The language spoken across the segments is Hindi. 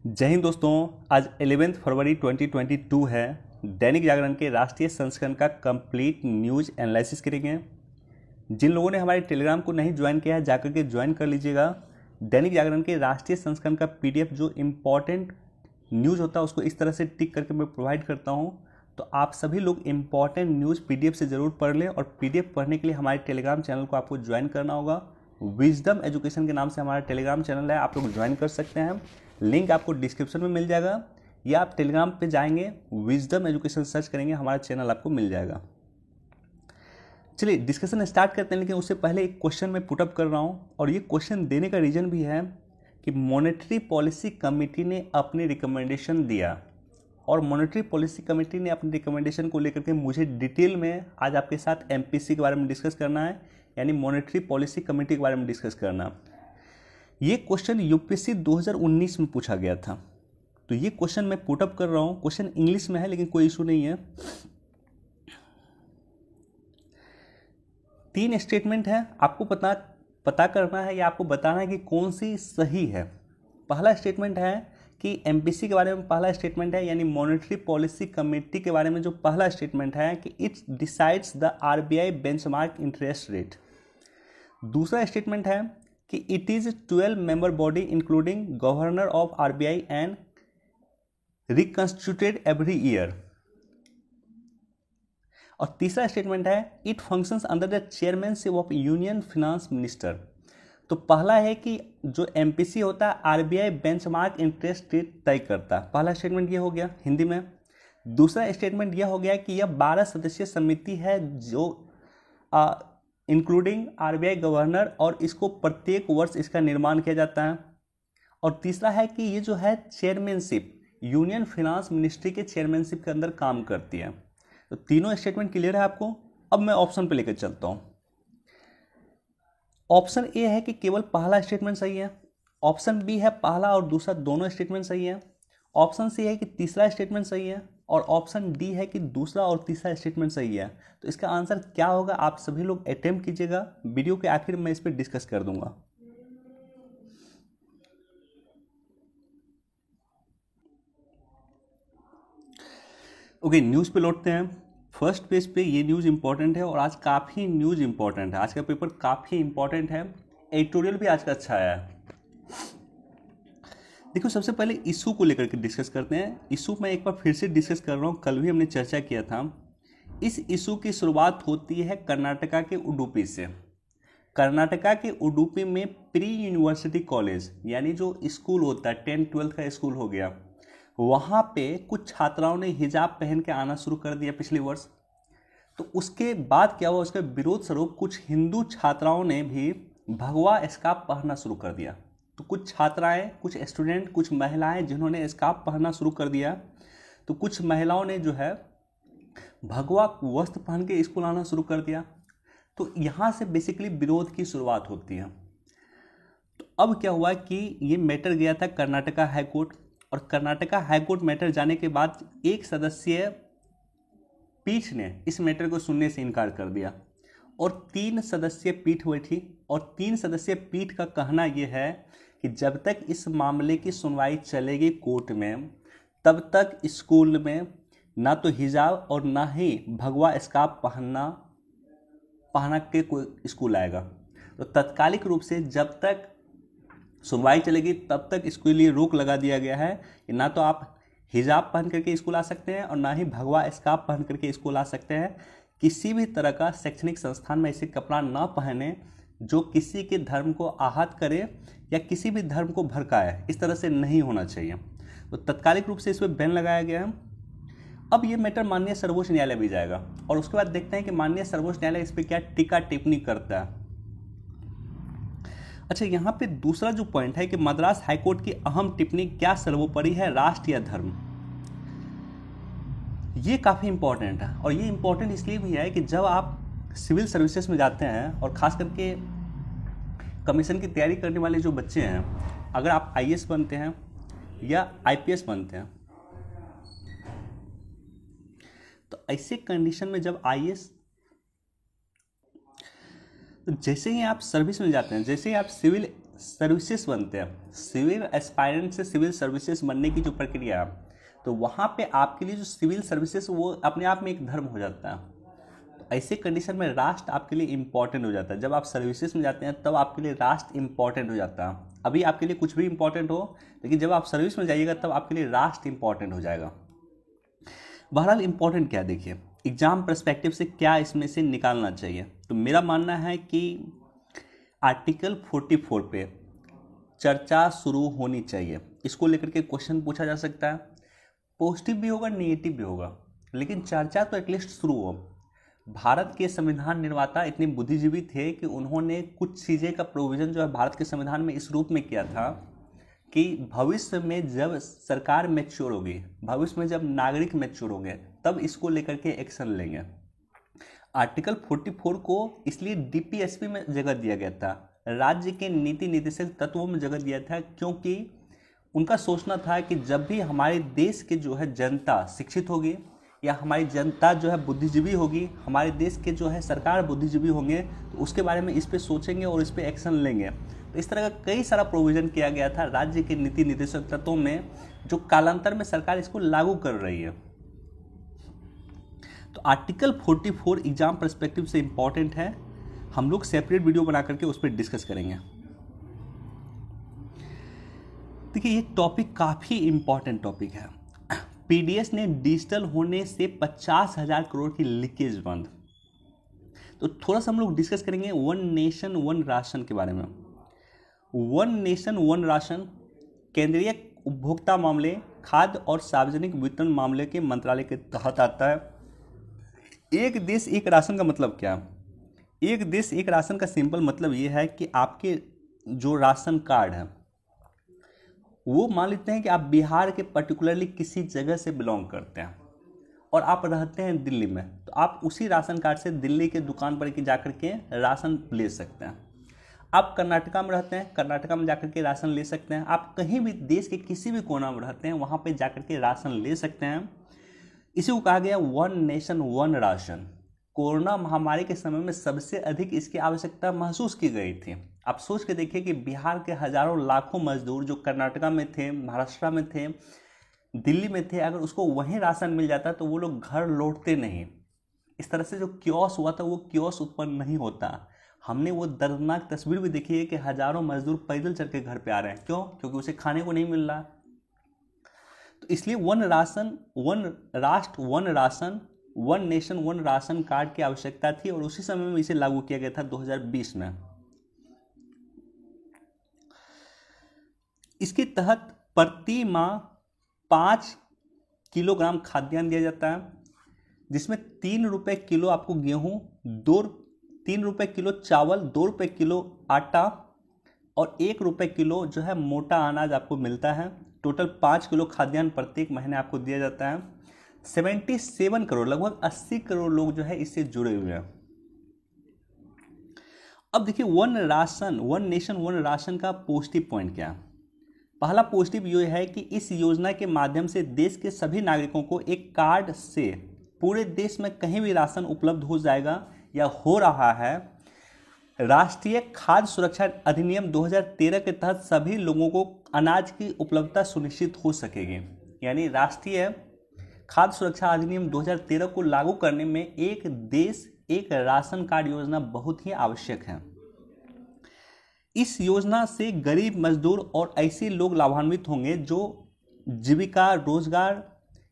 जय हिंद दोस्तों। आज 11 फरवरी 2022 है। दैनिक जागरण के राष्ट्रीय संस्करण का कंप्लीट न्यूज़ एनालिसिस करेंगे। जिन लोगों ने हमारे टेलीग्राम को नहीं ज्वाइन किया है जाकर के ज्वाइन कर लीजिएगा। दैनिक जागरण के राष्ट्रीय संस्करण का पीडीएफ जो इम्पॉर्टेंट न्यूज़ होता है उसको इस तरह से टिक करके मैं प्रोवाइड करता हूँ। तो आप सभी लोग इम्पॉर्टेंट न्यूज़ पीडीएफ से ज़रूर पढ़ लें और पीडीएफ पढ़ने के लिए हमारे टेलीग्राम चैनल को आपको ज्वाइन करना होगा। विजडम एजुकेशन के नाम से हमारा टेलीग्राम चैनल है, आप लोग ज्वाइन कर सकते हैं। लिंक आपको डिस्क्रिप्शन में मिल जाएगा या आप टेलीग्राम पे जाएंगे, विजडम एजुकेशन सर्च करेंगे, हमारा चैनल आपको मिल जाएगा। चलिए डिस्कशन स्टार्ट करते हैं, लेकिन उससे पहले एक क्वेश्चन मैं पुटअप कर रहा हूँ और ये क्वेश्चन देने का रीज़न भी है कि मॉनेटरी पॉलिसी कमेटी ने अपनी रिकमेंडेशन दिया और मॉनेटरी पॉलिसी कमेटी ने अपनी रिकमेंडेशन को लेकर के मुझे डिटेल में आज आपके साथ एमपीसी के बारे में डिस्कस करना है, यानी मॉनेटरी पॉलिसी कमेटी के बारे में डिस्कस करना। ये क्वेश्चन यूपीएससी 2019 में पूछा गया था, तो ये क्वेश्चन मैं पुटअप कर रहा हूँ। क्वेश्चन इंग्लिश में है लेकिन कोई इशू नहीं है। 3 स्टेटमेंट है, आपको पता करना है या आपको बताना है कि कौन सी सही है। पहला स्टेटमेंट है कि एमपीसी के बारे में पहला स्टेटमेंट है, यानी मॉनेटरी पॉलिसी कमेटी के बारे में जो पहला स्टेटमेंट है कि it decides the RBI benchmark interest rate. दूसरा स्टेटमेंट है कि it is 12 member body including governor of RBI and reconstituted every year. और तीसरा स्टेटमेंट है it functions under the chairmanship of union finance minister. तो पहला है कि जो एमपीसी होता है आरबीआई बेंचमार्क इंटरेस्ट रेट तय करता है। पहला स्टेटमेंट ये हो गया हिंदी में। दूसरा स्टेटमेंट यह हो गया कि यह 12 सदस्यीय समिति है जो इंक्लूडिंग आरबीआई गवर्नर, और इसको प्रत्येक वर्ष इसका निर्माण किया जाता है। और तीसरा है कि ये जो है चेयरमैनशिप यूनियन फाइनेंस मिनिस्ट्री के चेयरमैनशिप के अंदर काम करती है। तो तीनों स्टेटमेंट क्लियर है आपको। अब मैं ऑप्शन पे लेकर चलता हूँ। ऑप्शन ए है कि केवल पहला स्टेटमेंट सही है। ऑप्शन बी है पहला और दूसरा दोनों स्टेटमेंट सही है। ऑप्शन सी है कि तीसरा स्टेटमेंट सही है और ऑप्शन डी है कि दूसरा और तीसरा स्टेटमेंट सही है। तो इसका आंसर क्या होगा आप सभी लोग अटेम्प्ट कीजिएगा। वीडियो के आखिर में इस पर डिस्कस कर दूंगा। ओके, न्यूज़ पे लौटते हैं। फर्स्ट पेज पे ये न्यूज़ इंपॉर्टेंट है और आज काफ़ी न्यूज़ इंपॉर्टेंट है। आज का पेपर काफ़ी इंपॉर्टेंट है। एडिटोरियल भी आज का अच्छा आया है। देखो, सबसे पहले इशू को लेकर के डिस्कस करते हैं। इशू मैं एक बार फिर से डिस्कस कर रहा हूँ, कल भी हमने चर्चा किया था। इस इशू की शुरुआत होती है कर्नाटका के उडुपी से। कर्नाटका के उडुपी में प्री यूनिवर्सिटी कॉलेज, यानी जो स्कूल होता है 10-12 का स्कूल हो गया, वहाँ पे कुछ छात्राओं ने हिजाब पहन के आना शुरू कर दिया पिछले वर्ष। तो उसके बाद क्या हुआ, उसके विरोध स्वरूप कुछ हिंदू छात्राओं ने भी भगवा स्कार्फ पहनना शुरू कर दिया। तो कुछ छात्राएं, कुछ स्टूडेंट, कुछ महिलाएं जिन्होंने स्कार्फ पहनना शुरू कर दिया, तो कुछ महिलाओं ने जो है भगवा वस्त्र पहन के स्कूल आना शुरू कर दिया। तो यहाँ से बेसिकली विरोध की शुरुआत होती है। तो अब क्या हुआ कि ये मैटर गया था कर्नाटका हाईकोर्ट, और कर्नाटका हाईकोर्ट मैटर जाने के बाद एक सदस्यीय पीठ ने इस मैटर को सुनने से इनकार कर दिया और 3 सदस्यीय पीठ बैठी। और 3 सदस्यीय पीठ का कहना यह है कि जब तक इस मामले की सुनवाई चलेगी कोर्ट में, तब तक स्कूल में ना तो हिजाब और ना ही भगवा स्कार्फ पहना के कोई स्कूल आएगा। तो तात्कालिक रूप से जब तक सुनवाई चलेगी तब तक इसके लिए रोक लगा दिया गया है कि ना तो आप हिजाब पहन करके स्कूल आ सकते हैं और ना ही भगवा स्कार्फ पहन करके स्कूल आ सकते हैं। किसी भी तरह का शैक्षणिक संस्थान में ऐसे कपड़ा ना पहने जो किसी के धर्म को आहत करे या किसी भी धर्म को भड़काए, इस तरह से नहीं होना चाहिए। तो तात्कालिक रूप से इस पर बैन लगाया गया है। अब ये मैटर माननीय सर्वोच्च न्यायालय भी जाएगा और उसके बाद देखते हैं कि माननीय सर्वोच्च न्यायालय इस पर क्या टीका टिप्पणी करता है। अच्छा, यहाँ पे दूसरा जो पॉइंट है कि मद्रास हाईकोर्ट की अहम टिप्पणी, क्या सर्वोपरि है राष्ट्र या धर्म। ये काफ़ी इंपॉर्टेंट है और ये इंपॉर्टेंट इसलिए भी है कि जब आप सिविल सर्विसेज में जाते हैं और ख़ास करके कमीशन की तैयारी करने वाले जो बच्चे हैं, अगर आप आईएएस बनते हैं या आईपीएस बनते हैं, तो ऐसे कंडीशन में जब आईएएस, जैसे ही आप सर्विस में जाते हैं, जैसे ही आप सिविल सर्विसेज बनते हैं, सिविल एस्पायरेंट से सिविल सर्विसेज बनने की जो प्रक्रिया है, तो वहाँ पे आपके लिए जो सिविल सर्विसेज वो अपने आप में एक धर्म हो जाता है। तो ऐसे कंडीशन में राष्ट्र आपके लिए इम्पोर्टेंट हो जाता है। जब आप सर्विसेज में जाते हैं तब आपके लिए राष्ट्र इम्पोर्टेंट हो जाता है। अभी आपके लिए कुछ भी इम्पोर्टेंट हो, लेकिन जब आप सर्विस में जाइएगा तब आपके लिए राष्ट्र इम्पोर्टेंट हो जाएगा। बहरहाल इम्पोर्टेंट क्या, देखिए एग्जाम पर्सपेक्टिव से क्या इसमें से निकालना चाहिए। तो मेरा मानना है कि आर्टिकल 44 पे चर्चा शुरू होनी चाहिए। इसको लेकर के क्वेश्चन पूछा जा सकता है, पॉजिटिव भी होगा नेगेटिव भी होगा, लेकिन चर्चा तो एटलीस्ट शुरू हो। भारत के संविधान निर्माता इतने बुद्धिजीवी थे कि उन्होंने कुछ चीज़ें का प्रोविज़न जो है भारत के संविधान में इस रूप में किया था कि भविष्य में जब सरकार मैच्योर होगी, भविष्य में जब नागरिक मैच्योर होंगे, तब इसको लेकर के एक्शन लेंगे। आर्टिकल 44 को इसलिए डीपीएसपी में जगह दिया गया था, राज्य के नीति निर्देशक तत्वों में जगह दिया था, क्योंकि उनका सोचना था कि जब भी हमारे देश के जो है जनता शिक्षित होगी या हमारी जनता जो है बुद्धिजीवी होगी, हमारे देश के जो है सरकार बुद्धिजीवी होंगे, तो उसके बारे में इस पे सोचेंगे और इस पे एक्शन लेंगे। तो इस तरह का कई सारा प्रोविज़न किया गया था राज्य के नीति निर्देशक तत्वों में, जो कालांतर में सरकार इसको लागू कर रही है। तो आर्टिकल 44 एग्जाम पर्सपेक्टिव से इंपॉर्टेंट है। हम लोग सेपरेट वीडियो बना करके उस पर डिस्कस करेंगे। देखिए ये टॉपिक काफ़ी इंपॉर्टेंट टॉपिक है। पीडीएस ने डिजिटल होने से 50,000 करोड़ की लीकेज बंद। तो थोड़ा सा हम लोग डिस्कस करेंगे वन नेशन वन राशन के बारे में। वन नेशन वन राशन केंद्रीय उपभोक्ता मामले, खाद्य और सार्वजनिक वितरण मामले के मंत्रालय के तहत आता है। एक देश एक राशन का मतलब क्या? एक देश एक राशन का सिंपल मतलब ये है कि आपके जो राशन कार्ड है वो मान लेते हैं कि आप बिहार के पर्टिकुलरली किसी जगह से बिलोंग करते हैं और आप रहते हैं दिल्ली में, तो आप उसी राशन कार्ड से दिल्ली के दुकान पर जाकर के राशन ले सकते हैं। आप कर्नाटका में रहते हैं, कर्नाटका में जाकर के राशन ले सकते हैं। आप कहीं भी देश के किसी भी कोना में रहते हैं, वहाँ पे जाकर के राशन ले सकते हैं। इसी को कहा गया one nation one ration. Corona महामारी के समय में सबसे अधिक इसकी आवश्यकता महसूस की गई थी। आप सोच के देखिए कि बिहार के हजारों लाखों मजदूर जो कर्नाटका में थे, महाराष्ट्र में थे, दिल्ली में थे, अगर उसको वहीं राशन मिल जाता तो वो लोग घर लौटते नहीं। इस तरह से जो क्योस हुआ था वो क्योस उत्पन्न नहीं होता। हमने वो दर्दनाक तस्वीर भी देखी है कि हजारों मजदूर पैदल चल के घर पे आ रहे हैं। क्यों? क्योंकि उसे खाने को नहीं मिल रहा। तो इसलिए वन राशन, वन राष्ट्र one ration, one nation one ration card की आवश्यकता थी और उसी समय में इसे लागू किया गया था 2020 में। इसके तहत प्रति माह 5 किलोग्राम खाद्यान्न दिया जाता है, जिसमें 3 रुपये किलो आपको गेहूं, 3 रुपये किलो चावल, 2 रुपये किलो आटा और 1 रुपये किलो जो है मोटा अनाज आपको मिलता है। टोटल 5 किलो खाद्यान्न प्रत्येक महीने आपको दिया जाता है। 77 करोड़, लगभग 80 करोड़ लोग जो है इससे जुड़े हुए हैं। अब देखिए one ration, one nation one ration का पॉजिटिव पॉइंट क्या है? पहला पॉजिटिव ये है कि इस योजना के माध्यम से देश के सभी नागरिकों को एक कार्ड से पूरे देश में कहीं भी राशन उपलब्ध हो जाएगा या हो रहा है। राष्ट्रीय खाद्य सुरक्षा अधिनियम 2013 के तहत सभी लोगों को अनाज की उपलब्धता सुनिश्चित हो सकेगी। यानी राष्ट्रीय खाद्य सुरक्षा अधिनियम 2013 को लागू करने में एक देश एक राशन कार्ड योजना बहुत ही आवश्यक है। इस योजना से गरीब मजदूर और ऐसे लोग लाभान्वित होंगे जो जीविका, रोजगार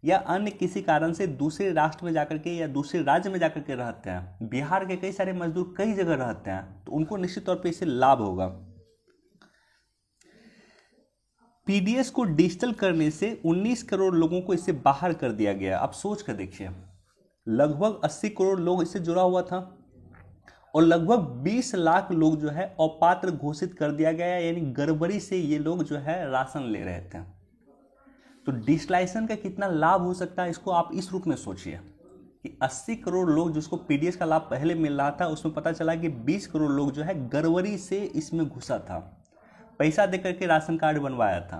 या अन्य किसी कारण से दूसरे राष्ट्र में जाकर के या दूसरे राज्य में जाकर के रहते हैं। बिहार के कई सारे मजदूर कई जगह रहते हैं, तो उनको निश्चित तौर पे इससे लाभ होगा। पीडीएस को डिजिटल करने से 19 करोड़ लोगों को इससे बाहर कर दिया गया। आप सोच कर देखिए, लगभग 80 करोड़ लोग इससे जुड़ा हुआ था और लगभग 20 लाख लोग जो है अपात्र घोषित कर दिया गया, यानी गड़बड़ी से ये लोग जो है राशन ले रहे थे। तो डिजिटलाइजेशन का कितना लाभ हो सकता है, इसको आप इस रूप में सोचिए कि 80 करोड़ लोग जिसको पीडीएस का लाभ पहले मिल रहा था, उसमें पता चला कि 20 करोड़ लोग जो है गड़बड़ी से इसमें घुसा था, पैसा देकर के राशन कार्ड बनवाया था,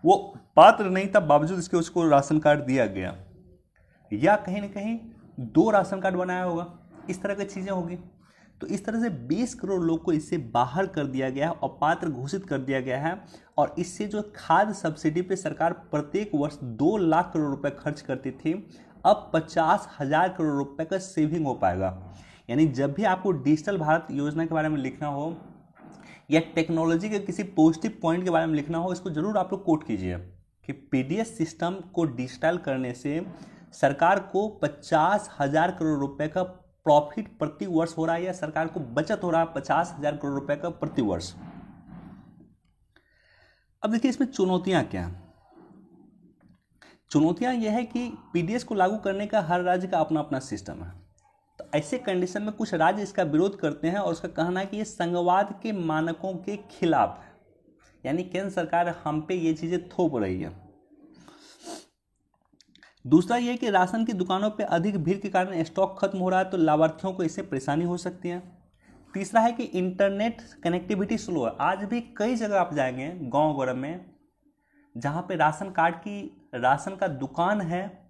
वो पात्र नहीं था, बावजूद इसके उसको राशन कार्ड दिया गया, या कहीं ना कहीं 2 राशन कार्ड बनाया होगा, इस तरह की चीज़ें होगी। तो इस तरह से 20 करोड़ लोग को इससे बाहर कर दिया गया है, अपात्र घोषित कर दिया गया है। और इससे जो खाद्य सब्सिडी पे सरकार प्रत्येक वर्ष 2 लाख करोड़ रुपए खर्च करती थी, अब 50,000 करोड़ रुपए का सेविंग हो पाएगा। यानी जब भी आपको डिजिटल भारत योजना के बारे में लिखना हो या टेक्नोलॉजी के किसी पॉजिटिव पॉइंट के बारे में लिखना हो, इसको जरूर आप लोग कोट कीजिए कि पीडीएस सिस्टम को डिजिटल करने से सरकार को 50,000 करोड़ रुपए का प्रॉफिट प्रति वर्ष हो रहा है, या सरकार को बचत हो रहा है 50,000 करोड़ रुपए का प्रति वर्ष। अब देखिए इसमें चुनौतियां क्या हैं। चुनौतियां यह है कि पीडीएस को लागू करने का हर राज्य का अपना अपना सिस्टम है। तो ऐसे कंडीशन में कुछ राज्य इसका विरोध करते हैं और उसका कहना है कि ये संघवाद के मानकों के खिलाफ है, यानी केंद्र सरकार हम पे ये चीजें थोप रही है। दूसरा ये कि राशन की दुकानों पे अधिक भीड़ के कारण स्टॉक खत्म हो रहा है, तो लाभार्थियों को इससे परेशानी हो सकती है। तीसरा है कि इंटरनेट कनेक्टिविटी स्लो है। आज भी कई जगह आप जाएंगे गांव वगैरह में जहां पे राशन का दुकान है,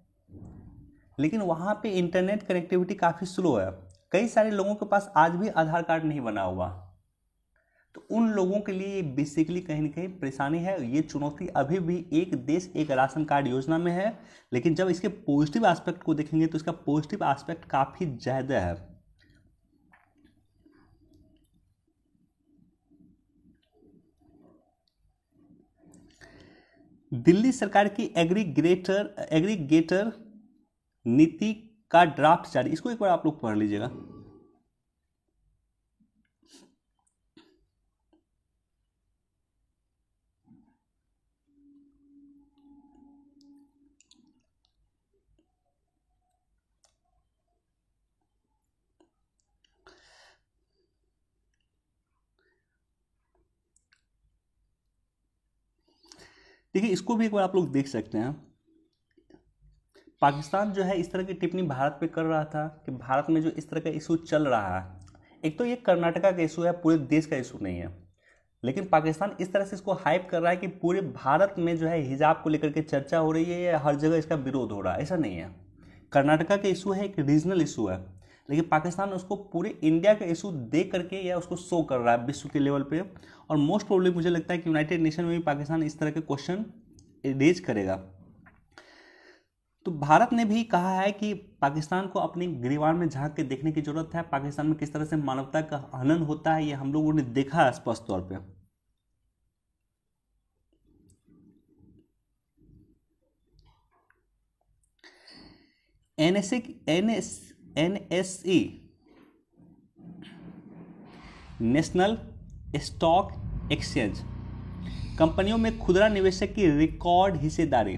लेकिन वहां पे इंटरनेट कनेक्टिविटी काफी स्लो है। कई सारे लोगों के पास आज भी आधार कार्ड नहीं बना हुआ, तो उन लोगों के लिए बेसिकली कहीं ना कहीं परेशानी है। ये चुनौती अभी भी एक देश एक राशन कार्ड योजना में है, लेकिन जब इसके पॉजिटिव एस्पेक्ट को देखेंगे तो इसका पॉजिटिव एस्पेक्ट काफी ज्यादा है। दिल्ली सरकार की एग्रीगेटर नीति का ड्राफ्ट जारी, इसको एक बार आप लोग पढ़ लीजिएगा। देखिए इसको भी एक बार आप लोग देख सकते हैं। पाकिस्तान जो है इस तरह की टिप्पणी भारत पे कर रहा था कि भारत में जो इस तरह का इशू चल रहा है, एक तो ये कर्नाटका का इशू है, पूरे देश का इशू नहीं है, लेकिन पाकिस्तान इस तरह से इसको हाइप कर रहा है कि पूरे भारत में जो है हिजाब को लेकर के चर्चा हो रही है या हर जगह इसका विरोध हो रहा है। ऐसा नहीं है। कर्नाटका का इशू है, एक रीजनल इशू है, लेकिन पाकिस्तान उसको पूरे इंडिया का इशू दे करके या उसको शो कर रहा है विश्व के लेवल पे। और मोस्ट प्रोबेबली मुझे लगता है कि यूनाइटेड नेशन में भी पाकिस्तान इस तरह के क्वेश्चन रेज करेगा। तो भारत ने भी कहा है कि पाकिस्तान को अपने गिरवान में झांक के देखने की जरूरत है। पाकिस्तान में किस तरह से मानवता का हनन होता है ये हम लोगों ने देखा है स्पष्ट तौर पे। एनएसई नेशनल स्टॉक एक्सचेंज कंपनियों में खुदरा निवेशक की रिकॉर्ड हिस्सेदारी।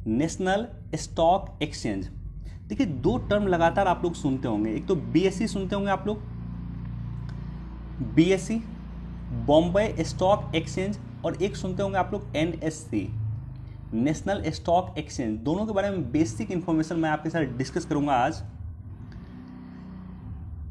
नेशनल स्टॉक एक्सचेंज, देखिए दो टर्म लगातार आप लोग सुनते होंगे। एक तो बीएसई सुनते होंगे आप लोग, बीएसई बॉम्बे स्टॉक एक्सचेंज, और एक सुनते होंगे आप लोग एनएससी नेशनल स्टॉक एक्सचेंज। दोनों के बारे में बेसिक इंफॉर्मेशन मैं आपके साथ डिस्कस करूंगा आज।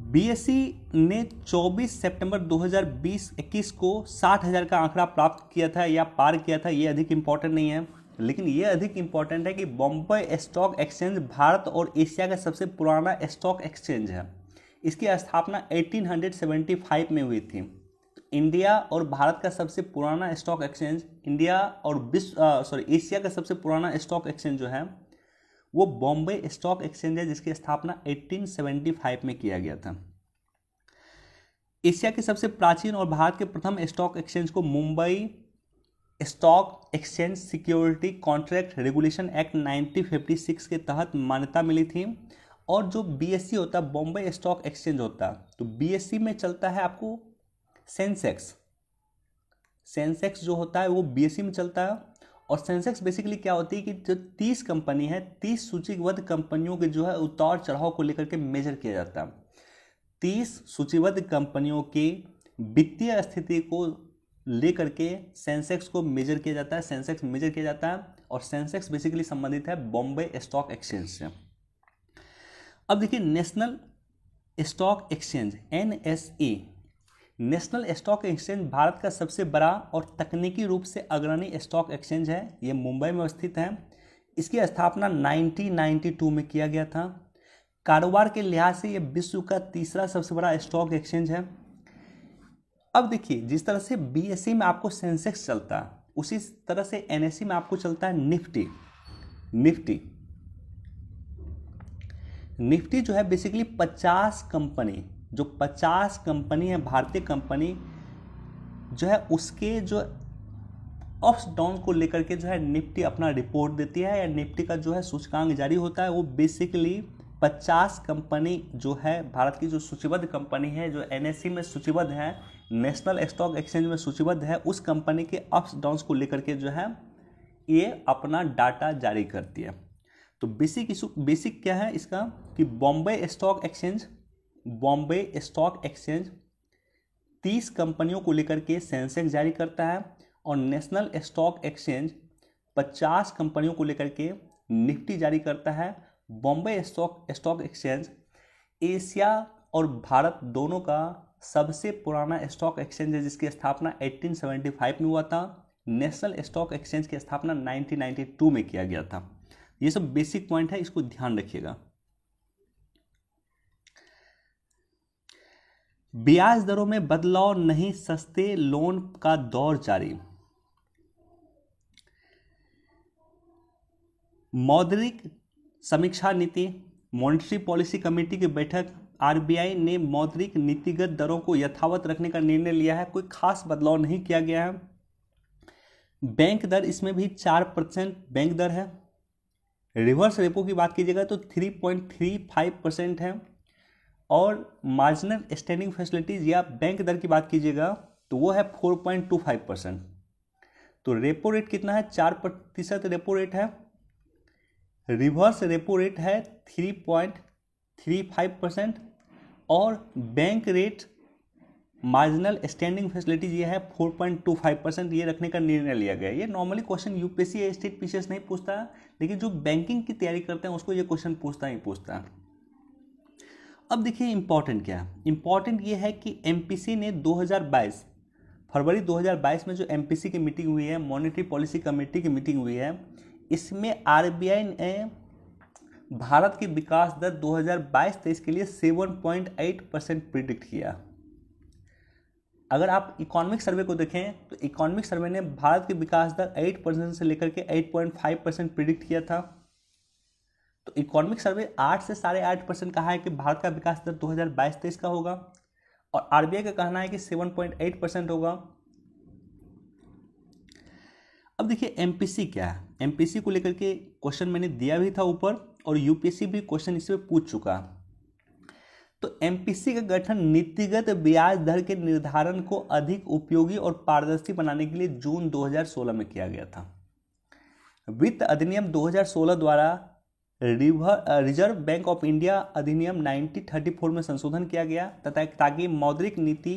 बीएसई ने 24 सितंबर 2020-21 को 60,000 का आंकड़ा प्राप्त किया था या पार किया था। ये अधिक इंपॉर्टेंट नहीं है, लेकिन ये अधिक इंपॉर्टेंट है कि बॉम्बे स्टॉक एक्सचेंज भारत और एशिया का सबसे पुराना स्टॉक एक्सचेंज है। इसकी स्थापना 1875 में हुई थी। इंडिया और भारत का सबसे पुराना स्टॉक एक्सचेंज, इंडिया और एशिया का सबसे पुराना स्टॉक एक्सचेंज जो है वो बॉम्बे स्टॉक एक्सचेंज है, जिसकी स्थापना 1875 में किया गया था। एशिया के सबसे प्राचीन और भारत के प्रथम स्टॉक एक्सचेंज को Mumbai stock exchange security contract regulation act 1956 के तहत मान्यता मिली थी। और जो बीएसई होता है, बॉम्बे स्टॉक एक्सचेंज होता है, तो बीएसई में चलता है आपको सेंसेक्स जो होता है वो बीएसई में चलता है। और सेंसेक्स बेसिकली क्या होती है कि जो 30 कंपनी है, 30 सूचीबद्ध कंपनियों के जो है उतार चढ़ाव को लेकर के मेजर किया जाता है। 30 सूचीबद्ध कंपनियों की वित्तीय स्थिति को लेकर के सेंसेक्स को मेजर किया जाता है, सेंसेक्स मेजर किया जाता है। और सेंसेक्स बेसिकली संबंधित है बॉम्बे स्टॉक एक्सचेंज से। अब देखिए national stock exchange NSE, national stock exchange Bharat का सबसे बड़ा और तकनीकी रूप से अग्रणी स्टॉक एक्सचेंज है। ये मुंबई में स्थित है। इसकी स्थापना 1992 में किया गया था। कारोबार के लिहाज से ये विश्व का तीसरा सबसे बड़ा स्टॉक एक्सचेंज है। अब देखिए, जिस तरह से बीएसई में आपको सेंसेक्स चलता है, उसी तरह से एनएसई में आपको चलता है निफ्टी। निफ्टी जो है बेसिकली 50 कंपनी, जो 50 कंपनी है भारतीय कंपनी जो है, उसके जो अप्स डाउन को लेकर के जो है निफ्टी अपना रिपोर्ट देती है, या निफ्टी का जो है सूचकांक जारी होता है। वो बेसिकली 50 कंपनी जो है भारत की जो सूचीबद्ध कंपनी है, जो एनएसई में सूचीबद्ध है, नेशनल स्टॉक एक्सचेंज में सूचीबद्ध है, उस कंपनी के अप्स डाउन्स को लेकर के जो है ये अपना डाटा जारी करती है। तो बेसिक क्या है इसका कि बॉम्बे स्टॉक एक्सचेंज 30 कंपनियों को लेकर के सेंसेक्स जारी करता है, और नेशनल स्टॉक एक्सचेंज 50 कंपनियों को लेकर के निफ्टी जारी करता है। बॉम्बे स्टॉक एक्सचेंज एशिया और भारत दोनों का सबसे पुराना स्टॉक एक्सचेंज है, जिसकी स्थापना 1875 में हुआ था। नेशनल स्टॉक एक्सचेंज की स्थापना 1992 में किया गया था। ये सब बेसिक पॉइंट है, इसको ध्यान रखिएगा। ब्याज दरों में बदलाव नहीं, सस्ते लोन का दौर जारी। मौद्रिक समीक्षा नीति, मॉनेटरी पॉलिसी कमेटी की बैठक, आरबीआई ने मौद्रिक नीतिगत दरों को यथावत रखने का निर्णय लिया है। कोई खास बदलाव नहीं किया गया है। बैंक दर इसमें भी 4% बैंक दर है। रिवर्स रेपो की बात कीजिएगा तो 3.35% है, और मार्जिनल स्टैंडिंग फैसिलिटीज या बैंक दर की बात कीजिएगा तो वो है 4.25%। तो रेपो रेट कितना है? 4% रेपो रेट है। रिवर्स रेपो रेट है 3.35%, और bank rate marginal standing facilities ये है 4.25%। ये रखने का निर्णय लिया गया है। ये नॉर्मली क्वेश्चन यूपीएससी या स्टेट पीसीएस नहीं पूछता, लेकिन जो बैंकिंग की तैयारी करते हैं उसको ये क्वेश्चन पूछता ही पूछता है। अब देखिए इंपॉर्टेंट क्या है। इंपॉर्टेंट ये है कि एमपीसी ने 2022 फरवरी 2022 में जो एमपीसी की मीटिंग हुई है, मॉनेटरी पॉलिसी कमेटी की मीटिंग हुई है, इसमें आरबीआई ने भारत की विकास दर 2022-23 के लिए 7.8% प्रिडिक्ट किया। अगर आप इकोनॉमिक सर्वे को देखें तो इकोनॉमिक सर्वे ने भारत की विकास दर 8% से लेकर के 8.5% प्रिडिक्ट किया था। तो इकोनॉमिक सर्वे 8 से 8.5% कहा है कि भारत का विकास दर 2022-23 का होगा, और आरबीआई का कहना है कि 7.8% होगा। अब देखिए एमपीसी क्या है। एमपीसी को लेकर के क्वेश्चन मैंने दिया भी था ऊपर, और यूपीएससी भी क्वेश्चन इसमें पूछ चुका। तो एमपीसी का गठन नीतिगत ब्याज दर के निर्धारण को अधिक उपयोगी और पारदर्शी बनाने के लिए जून 2016 में किया गया था। वित्त अधिनियम 2016 द्वारा रिजर्व बैंक ऑफ इंडिया अधिनियम 1934 में संशोधन किया गया तथा ताकि मौद्रिक नीति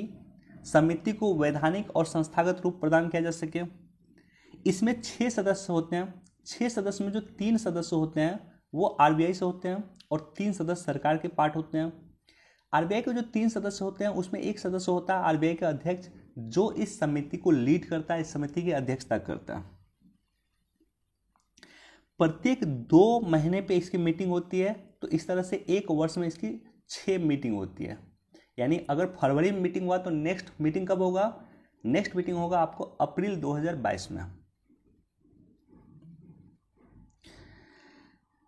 समिति को वैधानिक और संस्थागत रूप प्रदान किया जा सके। इसमें 6 सदस्य होते हैं। 6 सदस्य में जो 3 सदस्य होते हैं वो आरबीआई से होते हैं, और 3 सदस्य सरकार के पार्ट होते हैं। आरबीआई के जो 3 सदस्य होते हैं उसमें एक सदस्य होता है आरबीआई का अध्यक्ष, जो इस समिति को लीड करता है, इस समिति की अध्यक्षता करता है। प्रत्येक 2 महीने पे इसकी मीटिंग होती है। तो इस तरह से एक वर्ष में इसकी 6 मीटिंग होती है। यानी अगर फरवरी में मीटिंग हुआ तो नेक्स्ट मीटिंग कब होगा? नेक्स्ट मीटिंग होगा आपको अप्रैल 2022 में।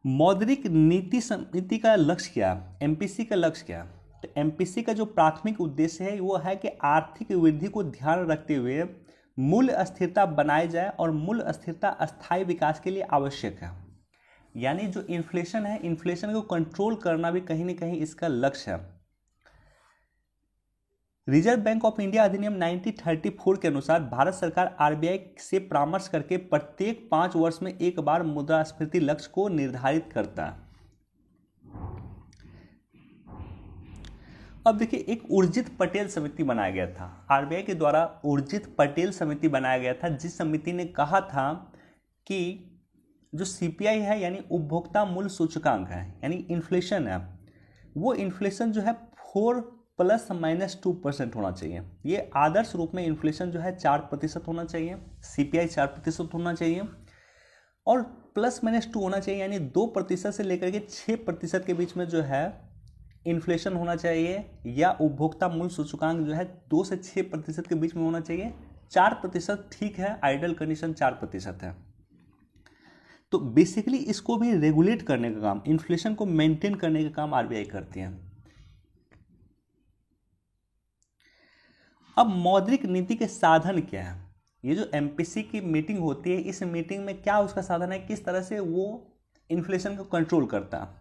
मौद्रिक नीति समिति का लक्ष्य क्या? एमपीसी का लक्ष्य क्या? तो एमपीसी का जो प्राथमिक उद्देश्य है वो है कि आर्थिक वृद्धि को ध्यान रखते हुए मूल्य स्थिरता बनाई जाए, और मूल्य स्थिरता अस्थायी विकास के लिए आवश्यक है। यानी जो इन्फ्लेशन है, इन्फ्लेशन को कंट्रोल करना भी कहीं ना कहीं इसका लक्ष्य है। रिजर्व बैंक ऑफ इंडिया अधिनियम 1934 के अनुसार भारत सरकार आरबीआई से परामर्श करके प्रत्येक 5 वर्ष में एक बार मुद्रास्फीति लक्ष्य को निर्धारित करता है। अब देखिए एक उर्जित पटेल समिति बनाया गया था। आरबीआई के द्वारा उर्जित पटेल समिति बनाया गया था, जिस समिति ने कहा था कि जो सीपीआई है यानी उपभोक्ता मूल्य सूचकांक है, यानी इन्फ्लेशन है, वो इन्फ्लेशन जो है 4 ± 2% होना चाहिए। ये आदर्श रूप में इन्फ्लेशन जो है 4% होना चाहिए, सीपीआई 4% होना चाहिए। और +-2 होना चाहिए, यानी 2% से लेकर के 6% के बीच में जो है इन्फ्लेशन होना चाहिए, या उपभोक्ता मूल्य सूचकांक जो है 2 से 6% के बीच में होना चाहिए। 4% ठीक है, आइडल कंडीशन 4% है। तो बेसिकली इसको भी रेगुलेट करने का काम, इन्फ्लेशन को मेंटेन करने का काम आरबीआई करती है। अब मौद्रिक नीति के साधन क्या है? ये जो एमपीसी की मीटिंग होती है, इस मीटिंग में क्या उसका साधन है, किस तरह से वो इन्फ्लेशन को कंट्रोल करता है?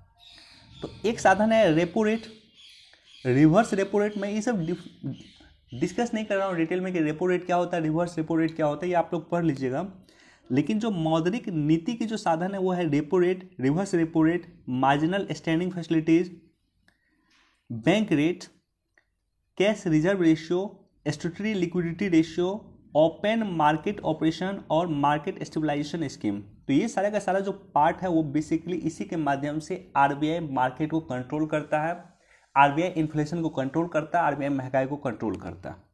तो एक साधन है repo rate, reverse repo rate. मैं ये सब डिस्कस नहीं कर रहा हूँ डिटेल में कि रेपो रेट क्या होता है, रिवर्स रेपो रेट क्या होता है, ये आप लोग पढ़ लीजिएगा। लेकिन जो मौद्रिक नीति की जो साधन है वो है repo rate, reverse repo rate, marginal standing facilities, bank rate, cash reserve ratio, statutory liquidity ratio, open market operation और मार्केट स्टेबलाइजेशन स्कीम। तो ये सारा का सारा जो पार्ट है वो बेसिकली इसी के माध्यम से आरबीआई मार्केट को कंट्रोल करता है, आरबीआई इन्फ्लेशन को कंट्रोल करता है, आरबीआई महंगाई को कंट्रोल करता है।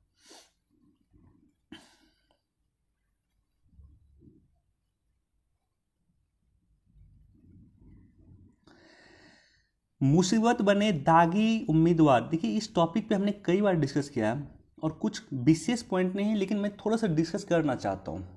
मुसीबत बने दागी उम्मीदवार। देखिए इस टॉपिक पे हमने कई बार डिस्कस किया है और कुछ विशेष पॉइंट नहीं है, लेकिन मैं थोड़ा सा डिस्कस करना चाहता हूँ।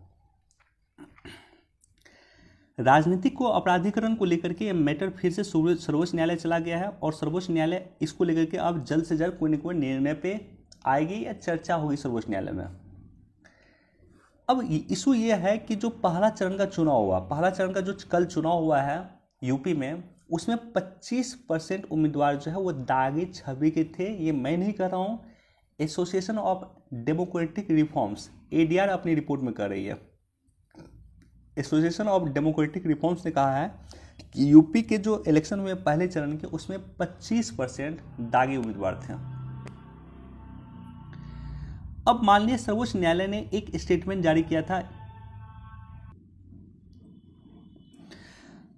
राजनीतिक को अपराधीकरण को लेकर के मैटर फिर से सर्वोच्च न्यायालय चला गया है और सर्वोच्च न्यायालय इसको लेकर के अब जल्द से जल्द कोई न कोई निर्णय पे आएगी या चर्चा होगी सर्वोच्च न्यायालय में। अब इशू ये है कि जो पहला चरण का चुनाव हुआ, पहला चरण का जो कल चुनाव हुआ है यूपी में, उसमें 25% उम्मीदवार जो है वो दागी छवि के थे। ये मैं नहीं कह रहा हूँ, association of democratic reforms ADR अपनी रिपोर्ट में कर रही है। एसोसिएशन ऑफ डेमोक्रेटिक रिफॉर्म्स ने कहा है कि यूपी के जो इलेक्शन हुए पहले चरण के, उसमें 25% दागी उम्मीदवार थे। अब माननीय सर्वोच्च न्यायालय ने एक स्टेटमेंट जारी किया था।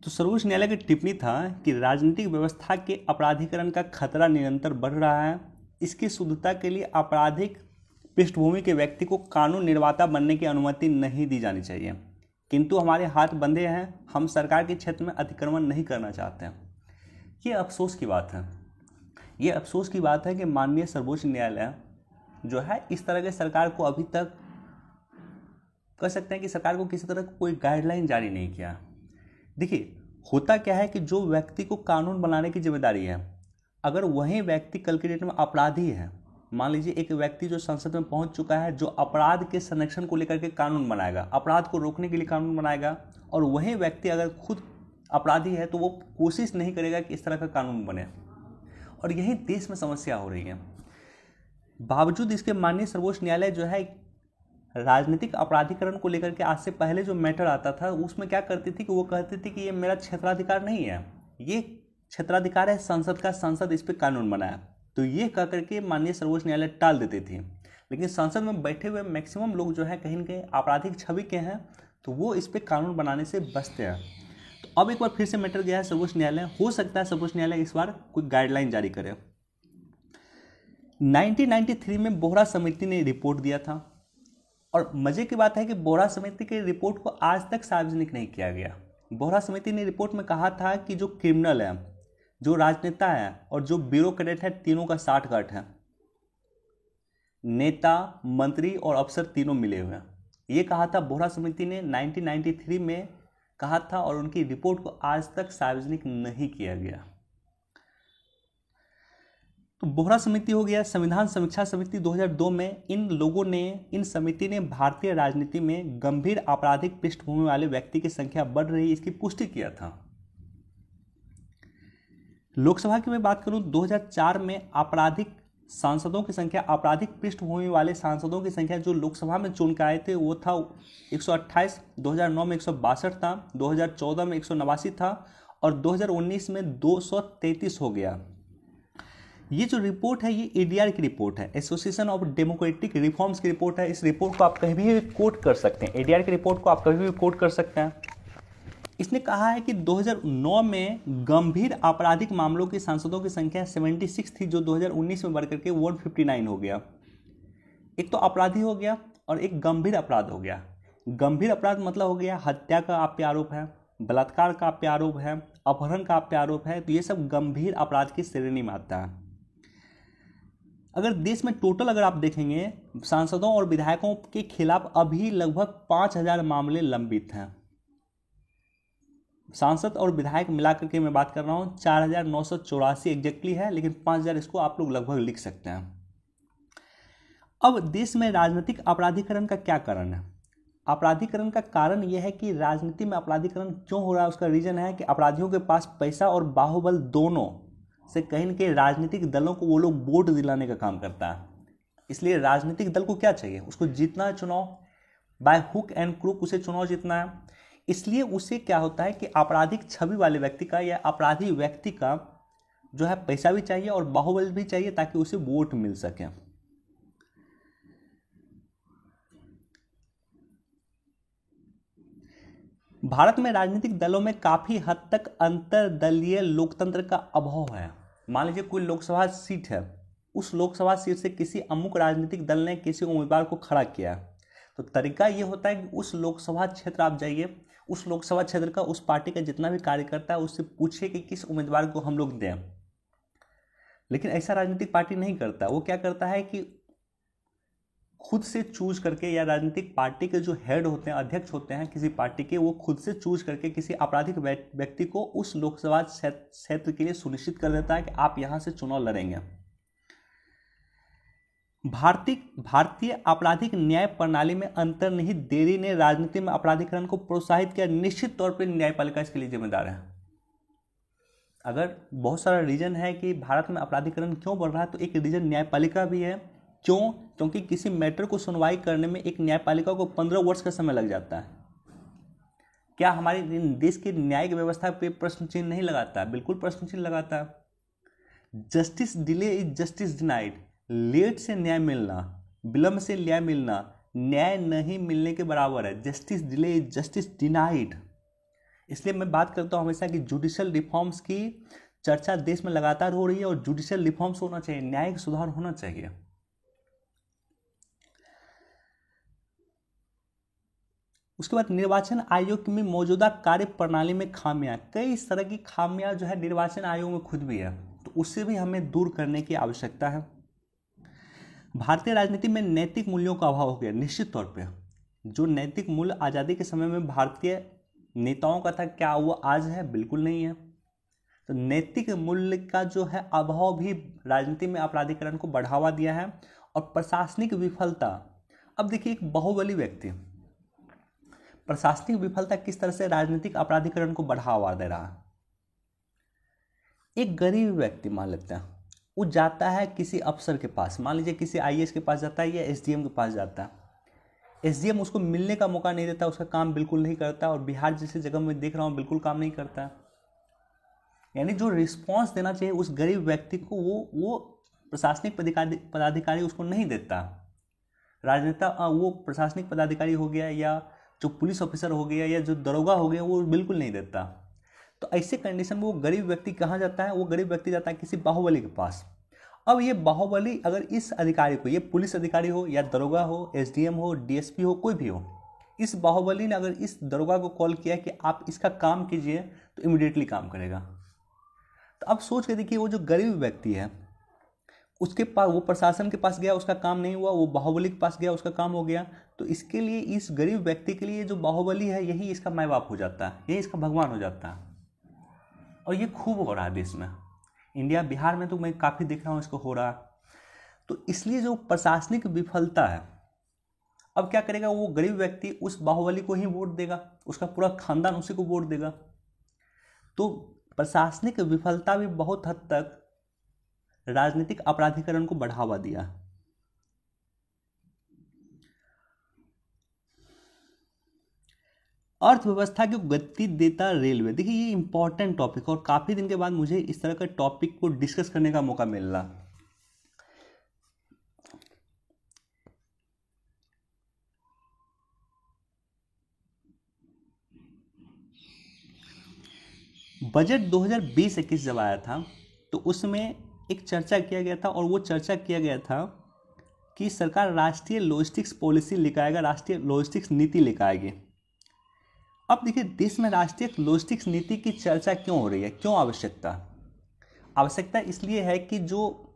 तो सर्वोच्च न्यायालय की टिप्पणी था कि राजनीतिक व्यवस्था के अपराधीकरण का खतरा निरंतर बढ़ रहा है। इसकी शुद्धता के लिए आपराधिक पृष्ठभूमि के व्यक्ति को कानून निर्माता बनने की अनुमति नहीं दी जानी चाहिए, किंतु हमारे हाथ बंधे हैं, हम सरकार के क्षेत्र में अतिक्रमण नहीं करना चाहते हैं। ये अफसोस की बात है, ये अफसोस की बात है कि माननीय सर्वोच्च न्यायालय जो है इस तरह के सरकार को अभी तक कह सकते हैं कि सरकार को किसी तरह कोई गाइडलाइन जारी नहीं किया। देखिए होता क्या है कि जो व्यक्ति को कानून बनाने की जिम्मेदारी है, अगर वही व्यक्ति कल के डेट में अपराधी है, मान लीजिए एक व्यक्ति जो संसद में पहुंच चुका है, जो अपराध के संरक्षण को लेकर के कानून बनाएगा, अपराध को रोकने के लिए कानून बनाएगा, और वही व्यक्ति अगर खुद अपराधी है तो वो कोशिश नहीं करेगा कि इस तरह का कानून बने। और यही देश में समस्या हो रही है। बावजूद इसके माननीय सर्वोच्च न्यायालय जो है राजनीतिक अपराधीकरण को लेकर के आज से पहले जो मैटर आता था उसमें क्या करती थी कि वो कहती थी कि ये मेरा क्षेत्राधिकार नहीं है, ये क्षेत्राधिकार है संसद का, संसद इस पर कानून बनाया। तो ये कह करके माननीय सर्वोच्च न्यायालय टाल देती थी। लेकिन संसद में बैठे हुए मैक्सिमम लोग जो है कहीं न कहीं आपराधिक छवि के हैं, तो वो इस पर कानून बनाने से बचते हैं। तो अब एक बार फिर से मैटर गया है सर्वोच्च न्यायालय, हो सकता है सर्वोच्च न्यायालय इस बार कोई गाइडलाइन जारी करे। 1993 में बोहरा समिति ने रिपोर्ट दिया था, और मजे की बात है कि बोहरा समिति की रिपोर्ट को आज तक सार्वजनिक नहीं किया गया। बोहरा समिति ने रिपोर्ट में कहा था कि जो क्रिमिनल है, जो राजनेता है और जो ब्यूरोक्रेट है, तीनों का 60-60 है। नेता, मंत्री और अफसर तीनों मिले हुए हैं, ये कहा था बोहरा समिति ने 1993 में कहा था, और उनकी रिपोर्ट को आज तक सार्वजनिक नहीं किया गया। तो बोहरा समिति हो गया। संविधान समीक्षा समिति 2002 में इन समिति ने भारतीय राजनीति में गंभीर आपराधिक पृष्ठभूमि वाले व्यक्ति की संख्या बढ़ रही, इसकी पुष्टि किया था। लोकसभा की मैं बात करूं, 2004 में आपराधिक सांसदों की संख्या, आपराधिक पृष्ठभूमि वाले सांसदों की संख्या जो लोकसभा में चुन के आए थे वो था 128, 2009 में 162 था, 2014 में 189 था, और 2019 में 233 हो गया। ये जो रिपोर्ट है ये एडीआर की रिपोर्ट है, एसोसिएशन ऑफ डेमोक्रेटिक रिफॉर्म्स की रिपोर्ट है। इस रिपोर्ट को आप कहीं भी कोट कर सकते हैं, एडीआर की रिपोर्ट को आप कहीं भी कोट कर सकते हैं। इसने कहा है कि 2009 में गंभीर आपराधिक मामलों के सांसदों की संख्या 76 थी, जो 2019 में बढ़कर के 159 हो गया। एक तो अपराधी हो गया और एक गंभीर अपराध हो गया। गंभीर अपराध मतलब हो गया हत्या का आप पे आरोप है, बलात्कार का आप पे आरोप है, अपहरण का आप पे आरोप है, तो ये सब गंभीर अपराध की श्रेणी में आता है। अगर देश में टोटल अगर आप देखेंगे सांसदों और विधायकों के खिलाफ अभी लगभग 5,000 मामले लंबित हैं। सांसद और विधायक मिलाकर के मैं बात कर रहा हूँ 4,984 एग्जैक्टली है, लेकिन 5,000 इसको आप लोग लगभग लिख सकते हैं। अब देश में राजनीतिक अपराधीकरण का क्या कारण है? अपराधीकरण का कारण यह है कि राजनीति में अपराधीकरण क्यों हो रहा है, उसका रीजन है कि अपराधियों के पास पैसा और बाहुबल दोनों से कहीं न कहीं राजनीतिक दलों को वो लोग वोट दिलाने का काम करता है। इसलिए राजनीतिक दल को क्या चाहिए, उसको जीतना है चुनाव, बाय हुक एंड क्रूक उसे चुनाव जीतना है। इसलिए उसे क्या होता है कि आपराधिक छवि वाले व्यक्ति का या अपराधी व्यक्ति का जो है पैसा भी चाहिए और बाहुबल भी चाहिए ताकि उसे वोट मिल सके। भारत में राजनीतिक दलों में काफी हद तक अंतरदलीय लोकतंत्र का अभाव है। मान लीजिए कोई लोकसभा सीट है, उस लोकसभा सीट से किसी अमुक राजनीतिक दल ने किसी उम्मीदवार को खड़ा किया, तो तरीका ये होता है कि उस लोकसभा क्षेत्र आप जाइए, उस लोकसभा क्षेत्र का उस पार्टी का जितना भी कार्यकर्ता है उससे पूछिए कि किस उम्मीदवार को हम लोग दें। लेकिन ऐसा राजनीतिक पार्टी नहीं करता। वो क्या करता है कि खुद से चूज करके, या राजनीतिक पार्टी के जो हेड होते हैं, अध्यक्ष होते हैं किसी पार्टी के, वो खुद से चूज करके किसी आपराधिक व्यक्ति को उस लोकसभा क्षेत्र के लिए सुनिश्चित कर देता है कि आप यहां से चुनाव लड़ेंगे। भारतीय आपराधिक न्याय प्रणाली में अंतर्निहित देरी ने राजनीति में अपराधीकरण को प्रोत्साहित किया। निश्चित तौर पर न्यायपालिका इसके लिए जिम्मेदार है। अगर बहुत सारा रीजन है कि भारत में अपराधीकरण क्यों बढ़ रहा है, तो एक रीजन न्यायपालिका भी है। क्यों? क्योंकि किसी मैटर को सुनवाई करने में एक न्यायपालिका को 15 वर्ष का समय लग जाता है। क्या हमारे देश की न्यायिक व्यवस्था पे प्रश्न चिन्ह नहीं लगाता? बिल्कुल प्रश्न चिन्ह लगाता है। Justice delay is justice denied. Late से न्याय मिलना, विलंब से न्याय मिलना न्याय नहीं मिलने के बराबर है। Justice delay is justice denied. इसलिए मैं बात करता हूं हमेशा कि जुडिशियल रिफॉर्म्स की चर्चा देश में लगातार हो रही है, और जुडिशियल रिफॉर्म्स होना चाहिए, न्यायिक सुधार होना चाहिए। उसके बाद निर्वाचन आयोग में मौजूदा कार्य प्रणाली में खामियां, कई इस तरह की खामियां जो है निर्वाचन आयोग में खुद भी है, तो उससे भी हमें दूर करने की आवश्यकता है। भारतीय राजनीति में नैतिक मूल्यों का अभाव हो गया। निश्चित तौर पे जो नैतिक मूल्य आज़ादी के समय में भारतीय नेताओं का था, क्या वो आज है? बिल्कुल नहीं है। तो नैतिक मूल्य का जो है अभाव भी राजनीति में अपराधीकरण को बढ़ावा दिया है। और प्रशासनिक विफलता, अब देखिए एक बाहुबली व्यक्ति, प्रशासनिक विफलता किस तरह से राजनीतिक अपराधीकरण को बढ़ावा दे रहा है। एक गरीब व्यक्ति मान लेते हैं, वो जाता है किसी अफसर के पास, मान लीजिए किसी आईएएस के पास जाता है या एसडीएम के पास जाता है। एसडीएम उसको मिलने का मौका नहीं देता, उसका काम बिल्कुल नहीं करता, और बिहार जैसी जगह में देख रहा हूँ बिल्कुल काम नहीं करता। यानी जो रिस्पॉन्स देना चाहिए उस गरीब व्यक्ति को वो प्रशासनिक पदाधिकारी उसको नहीं देता। राजनेता वो प्रशासनिक पदाधिकारी हो गया या जो पुलिस ऑफिसर हो गया या जो दरोगा हो गया, वो बिल्कुल नहीं देता। तो ऐसे कंडीशन में वो गरीब व्यक्ति कहाँ जाता है? वो गरीब व्यक्ति जाता है किसी बाहुबली के पास। अब ये बाहुबली अगर इस अधिकारी को, ये पुलिस अधिकारी हो या दरोगा हो, एसडीएम हो, डीएसपी हो, कोई भी हो, इस बाहुबली ने अगर इस दरोगा को कॉल किया कि आप इसका काम कीजिए, तो इमीडिएटली काम करेगा। तो अब सोच के देखिए, वो जो गरीब व्यक्ति है उसके पास, वो प्रशासन के पास गया, उसका काम नहीं हुआ, वो बाहुबली के पास गया, उसका काम हो गया। तो इसके लिए, इस गरीब व्यक्ति के लिए जो बाहुबली है यही इसका माँ बाप हो जाता है, यही इसका भगवान हो जाता है। और ये खूब हो रहा है देश में, इंडिया बिहार में तो मैं काफ़ी देख रहा हूँ इसको हो रहा। तो इसलिए जो प्रशासनिक विफलता है, अब क्या करेगा वो गरीब व्यक्ति? उस बाहुबली को ही वोट देगा, उसका पूरा खानदान उसी को वोट देगा। तो प्रशासनिक विफलता भी बहुत हद तक राजनीतिक अपराधीकरण को बढ़ावा दिया। अर्थव्यवस्था की गति देता रेलवे, देखिए ये इंपॉर्टेंट टॉपिक, और काफी दिन के बाद मुझे इस तरह का टॉपिक को डिस्कस करने का मौका मिल रहा। बजट 2020-21 जब आया था, तो उसमें एक चर्चा किया गया था, और वो चर्चा किया गया था कि सरकार राष्ट्रीय लॉजिस्टिक्स पॉलिसी लेकर आएगा, राष्ट्रीय लॉजिस्टिक्स नीति लेकर आएगी। अब देखिए, देश में राष्ट्रीय लॉजिस्टिक्स नीति की चर्चा क्यों हो रही है, क्यों आवश्यकता इसलिए है कि जो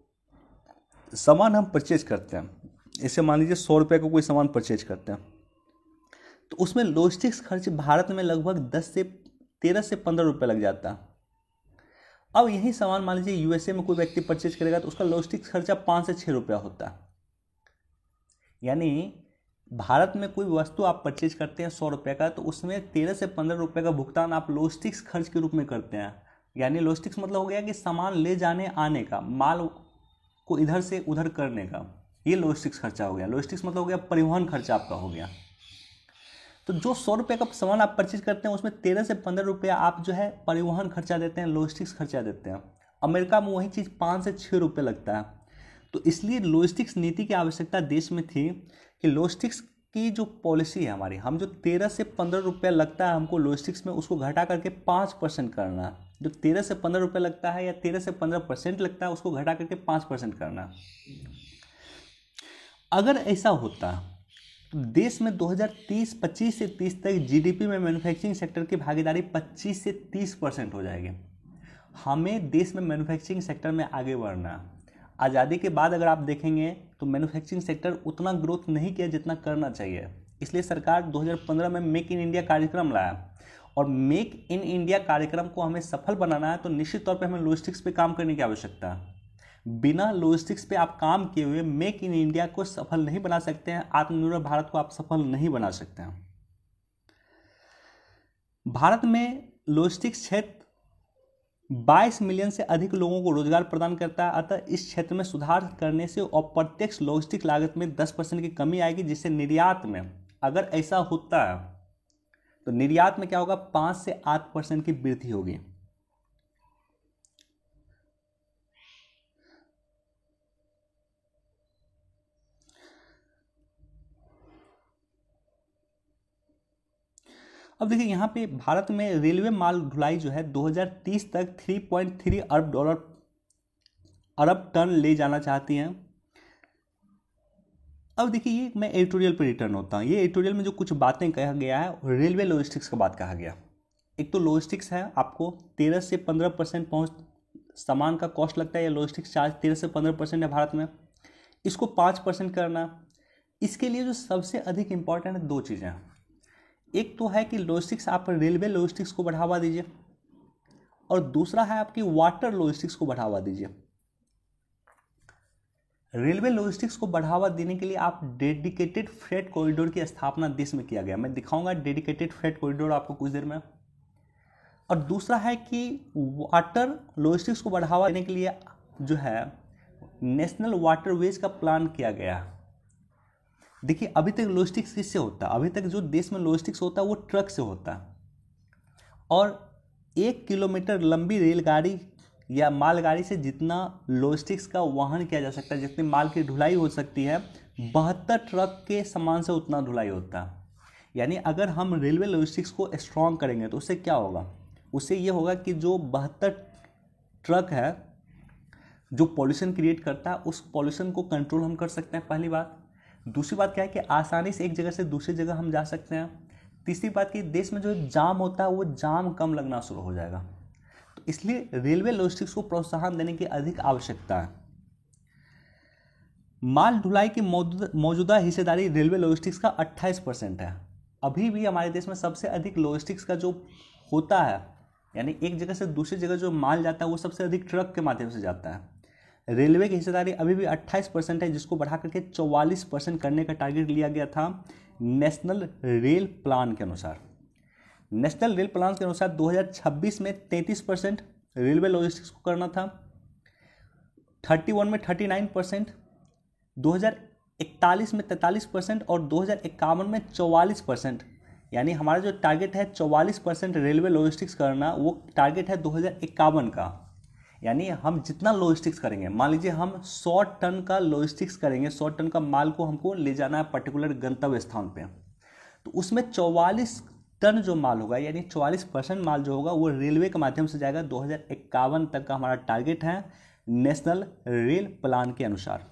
सामान हम परचेज करते हैं, जैसे मान लीजिए 100 रुपये का कोई सामान परचेज करते हैं, तो उसमें लॉजिस्टिक्स खर्च भारत में लगभग 13 से 15 रुपये लग जाता है। अब यही सामान मान लीजिए यूएसए में कोई व्यक्ति परचेज करेगा तो उसका लॉजिस्टिक्स खर्चा 5 से 6 रुपया होता है। यानी भारत में कोई वस्तु आप परचेज करते हैं 100 रुपये का, तो उसमें 13 से 15 रुपये का भुगतान आप लॉजिस्टिक्स खर्च के रूप में करते हैं। यानी लॉजिस्टिक्स मतलब हो गया कि सामान ले जाने आने का, माल को इधर से उधर करने का, ये लॉजिस्टिक्स खर्चा हो गया। लॉजिस्टिक्स मतलब हो गया परिवहन खर्चा आपका हो गया। तो जो 100 रुपये का सामान आप परचेज करते हैं उसमें 13 से 15 रुपया आप जो है परिवहन खर्चा देते हैं, लॉजिस्टिक्स खर्चा देते हैं। अमेरिका में वही चीज़ 5 से 6 रुपये लगता है। तो इसलिए लॉजिस्टिक्स नीति की आवश्यकता देश में थी कि लॉजिस्टिक्स की जो पॉलिसी है हमारी, हम जो 13 से 15 रुपये लगता है हमको लॉजिस्टिक्स में, उसको घटा करके 5% करना। जो 13 से 15 रुपये लगता है या 13 से 15% लगता है उसको घटा करके 5% करना। अगर ऐसा होता तो देश में 2025 से 30 तक जीडीपी में मैन्युफैक्चरिंग सेक्टर की भागीदारी 25 से 30% हो जाएगी। हमें देश में मैन्युफैक्चरिंग सेक्टर में आगे बढ़ना है। आज़ादी के बाद अगर आप देखेंगे तो मैन्युफैक्चरिंग सेक्टर उतना ग्रोथ नहीं किया जितना करना चाहिए। इसलिए सरकार 2015 में मेक इन इंडिया कार्यक्रम लाया, और मेक इन इंडिया कार्यक्रम को हमें सफल बनाना है तो निश्चित तौर पे हमें लॉजिस्टिक्स पे काम करने की आवश्यकता है। बिना लॉजिस्टिक्स पे आप काम किए हुए मेक इन इंडिया को सफल नहीं बना सकते हैं, आत्मनिर्भर भारत को आप सफल नहीं बना सकते हैं। भारत में लॉजिस्टिक्स क्षेत्र 22 मिलियन से अधिक लोगों को रोजगार प्रदान करता है। अतः इस क्षेत्र में सुधार करने से अप्रत्यक्ष लॉजिस्टिक लागत में 10% की कमी आएगी, जिससे निर्यात में, अगर ऐसा होता है तो निर्यात में क्या होगा, 5 से 8% की वृद्धि होगी। अब देखिए यहाँ पे भारत में रेलवे माल ढुलाई जो है 2030 तक 3.3 अरब टन ले जाना चाहती हैं। अब देखिए, ये मैं एडिटोरियल पे रिटर्न होता हूँ। ये एडिटोरियल में जो कुछ बातें कहा गया है, रेलवे लॉजिस्टिक्स का बात कहा गया। एक तो लॉजिस्टिक्स है, आपको 13 से 15% पहुँच सामान का कॉस्ट लगता है, या लॉजिस्टिक्स चार्ज 13 से 15% है भारत में, इसको 5% करना। इसके लिए जो सबसे अधिक इम्पॉर्टेंट है, दो चीज़ें हैं। एक तो है कि लॉजिस्टिक्स, आप रेलवे लॉजिस्टिक्स को बढ़ावा दीजिए, और दूसरा है आपकी वाटर लॉजिस्टिक्स को बढ़ावा दीजिए। रेलवे लॉजिस्टिक्स को बढ़ावा देने के लिए आप डेडिकेटेड फ्रेट कॉरिडोर की स्थापना देश में किया गया। मैं दिखाऊंगा डेडिकेटेड फ्रेट कॉरिडोर आपको कुछ देर में। और दूसरा है कि वाटर लॉजिस्टिक्स को बढ़ावा देने के लिए जो है नेशनल वाटरवेज का प्लान किया गया। देखिए, अभी तक लॉजिस्टिक्स किससे होता है? अभी तक जो देश में लॉजिस्टिक्स होता है वो ट्रक से होता है, और 1 किलोमीटर लंबी रेलगाड़ी या मालगाड़ी से जितना लॉजिस्टिक्स का वहन किया जा सकता है, जितनी माल की ढुलाई हो सकती है, 72 ट्रक के सामान से उतना ढुलाई होता है। यानी अगर हम रेलवे लॉजिस्टिक्स को स्ट्रॉन्ग करेंगे तो उससे क्या होगा? उससे ये होगा कि जो 72 ट्रक है जो पॉल्यूशन क्रिएट करता है, उस पॉल्यूशन को कंट्रोल हम कर सकते हैं, पहली बात। दूसरी बात क्या है कि आसानी से एक जगह से दूसरी जगह हम जा सकते हैं। तीसरी बात कि देश में जो जाम होता है वो जाम कम लगना शुरू हो जाएगा। तो इसलिए रेलवे लॉजिस्टिक्स को प्रोत्साहन देने की अधिक आवश्यकता है। माल ढुलाई की मौजूदा हिस्सेदारी रेलवे लॉजिस्टिक्स का 28% है। अभी भी हमारे देश में सबसे अधिक लॉजिस्टिक्स का जो होता है, यानी एक जगह से दूसरी जगह जो माल जाता है वो सबसे अधिक ट्रक के माध्यम से जाता है। रेलवे की हिस्सेदारी अभी भी 28% है, जिसको बढ़ा करके 44% करने का टारगेट लिया गया था नेशनल रेल प्लान के अनुसार। नेशनल रेल प्लान के अनुसार 2026 में 33% रेलवे लॉजिस्टिक्स को करना था, 31 में 39%, 2041 में 43% और 2051 में 44%। यानी हमारा जो टारगेट है 44% रेलवे लॉजिस्टिक्स करना, वो टारगेट है 2051 का। यानी हम जितना लॉजिस्टिक्स करेंगे, मान लीजिए हम 100 टन का लॉजिस्टिक्स करेंगे, 100 टन का माल को हमको ले जाना है पर्टिकुलर गंतव्य स्थान पे, तो उसमें 44 टन जो माल होगा, यानी 44% माल जो होगा वो रेलवे के माध्यम से जाएगा। 2051 तक का हमारा टारगेट है नेशनल रेल प्लान के अनुसार।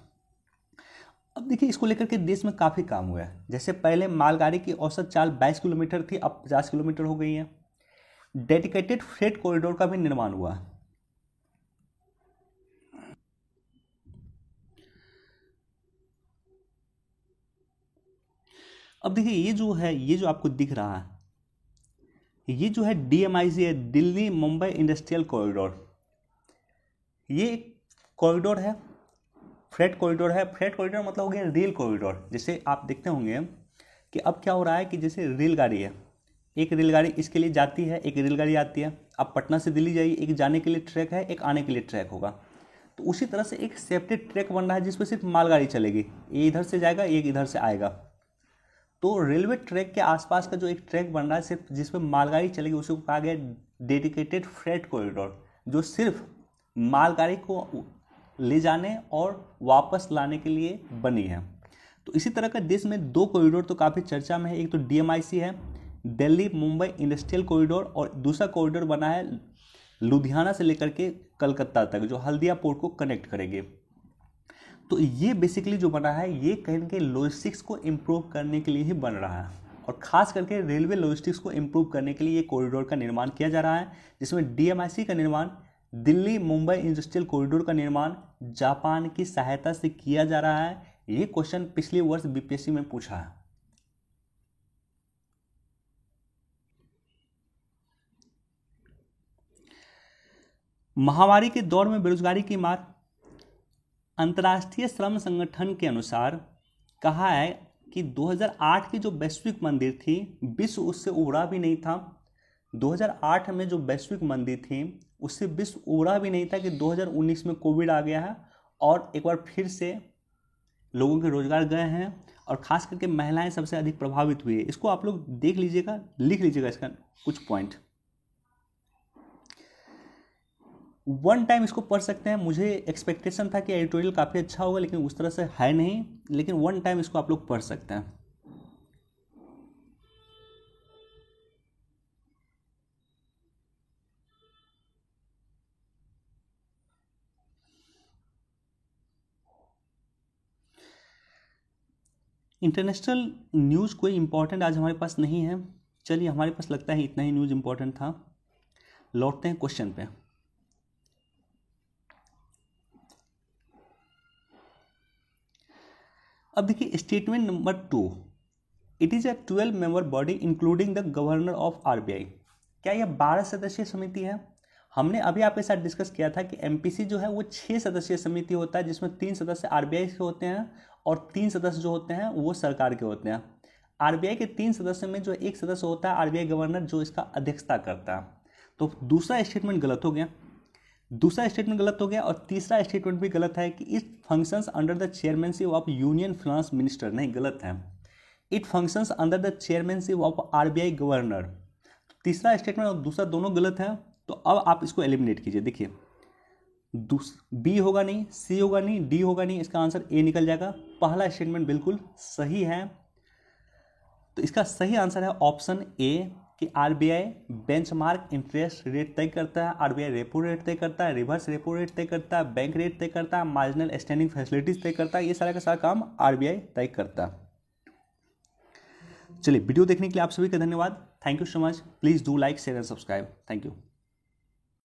अब देखिए इसको लेकर के देश में काफ़ी काम हुआ है। जैसे पहले मालगाड़ी की औसत चाल 22 किलोमीटर थी, अब 50 किलोमीटर हो गई है। डेडिकेटेड फ्रेट कॉरिडोर का भी निर्माण हुआ। अब देखिए ये जो आपको दिख रहा है, ये जो है DMIC है, दिल्ली मुंबई इंडस्ट्रियल कॉरिडोर। ये एक कॉरिडोर है, फ्रेट कॉरिडोर है। फ्रेट कॉरिडोर मतलब हो गया रेल कॉरिडोर। जैसे आप देखते होंगे कि अब क्या हो रहा है कि जैसे रेलगाड़ी है, एक रेलगाड़ी इसके लिए जाती है, एक रेलगाड़ी आती है। अब पटना से दिल्ली जाइए, एक जाने के लिए ट्रैक है, एक आने के लिए ट्रैक होगा। तो उसी तरह से एक सेपरेट ट्रैक बन रहा है जिसपे सिर्फ मालगाड़ी चलेगी, ये इधर से जाएगा, एक इधर से आएगा। तो रेलवे ट्रैक के आसपास का जो एक ट्रैक बन रहा है सिर्फ जिसपे मालगाड़ी चलेगी, उसी को कहा गया डेडिकेटेड फ्रेट कॉरिडोर, जो सिर्फ मालगाड़ी को ले जाने और वापस लाने के लिए बनी है। तो इसी तरह का देश में दो कॉरिडोर तो काफ़ी चर्चा में है। एक तो DMIC है, दिल्ली मुंबई इंडस्ट्रियल कॉरिडोर, और दूसरा कॉरिडोर बना है लुधियाना से लेकर के कलकत्ता तक, जो हल्दिया पोर्ट को कनेक्ट करेंगे। तो ये बेसिकली जो बना है, ये कहीं ना कहीं लॉजिस्टिक्स को इम्प्रूव करने के लिए ही बन रहा है, और खास करके रेलवे लॉजिस्टिक्स को इम्प्रूव करने के लिए ये कॉरिडोर का निर्माण किया जा रहा है, जिसमें DMIC का निर्माण, दिल्ली मुंबई इंडस्ट्रियल कॉरिडोर का निर्माण जापान की सहायता से किया जा रहा है। ये क्वेश्चन पिछले वर्ष BPSC में पूछा है। महामारी के दौर में बेरोजगारी की मार। अंतर्राष्ट्रीय श्रम संगठन के अनुसार कहा है कि 2008 की जो वैश्विक मंदी थी, विश्व उससे उबरा भी नहीं था। 2008 में जो वैश्विक मंदी थी उससे विश्व उबरा भी नहीं था कि 2019 में कोविड आ गया है और एक बार फिर से लोगों के रोजगार गए हैं, और खास करके महिलाएं सबसे अधिक प्रभावित हुई है। इसको आप लोग देख लीजिएगा, लिख लीजिएगा इसका कुछ पॉइंट। वन टाइम इसको पढ़ सकते हैं। मुझे एक्सपेक्टेशन था कि एडिटोरियल काफ़ी अच्छा होगा, लेकिन उस तरह से है नहीं, लेकिन वन टाइम इसको आप लोग पढ़ सकते हैं। इंटरनेशनल न्यूज़ कोई इंपॉर्टेंट आज हमारे पास नहीं है। चलिए, हमारे पास लगता है इतना ही न्यूज़ इंपॉर्टेंट था। लौटते हैं क्वेश्चन पे। अब देखिए statement number 2, it is a 12 member body including the governor of RBI। क्या यह 12 सदस्यीय समिति है? हमने अभी आपके साथ डिस्कस किया था कि MPC जो है वो 6 सदस्यीय समिति होता है, जिसमें 3 सदस्य RBI के होते हैं और 3 सदस्य जो होते हैं वो सरकार के होते हैं। RBI के 3 सदस्य में जो एक सदस्य होता है RBI गवर्नर, जो इसका अध्यक्षता करता है। तो दूसरा स्टेटमेंट गलत हो गया, और तीसरा स्टेटमेंट भी गलत है कि it functions under the chairmanship of union finance minister. नहीं, गलत है। It functions under the chairmanship of RBI governor. तीसरा स्टेटमेंट और दूसरा दोनों गलत है। तो अब आप इसको एलिमिनेट कीजिए। देखिए, B होगा नहीं, C होगा नहीं, D होगा नहीं, इसका आंसर A निकल जाएगा। पहला स्टेटमेंट बिल्कुल सही है। तो इसका सही आंसर है ऑप्शन A कि RBI बेंचमार्क इंटरेस्ट रेट तय करता है, RBI रेपो रेट तय करता है, रिवर्स रेपो रेट तय करता है, बैंक रेट तय करता है, मार्जिनल स्टैंडिंग फैसिलिटीज तय करता है। ये सारा का सारा काम RBI तय करता है। चलिए, वीडियो देखने के लिए आप सभी का धन्यवाद। Thank you so much. Please do like, share and subscribe. Thank you.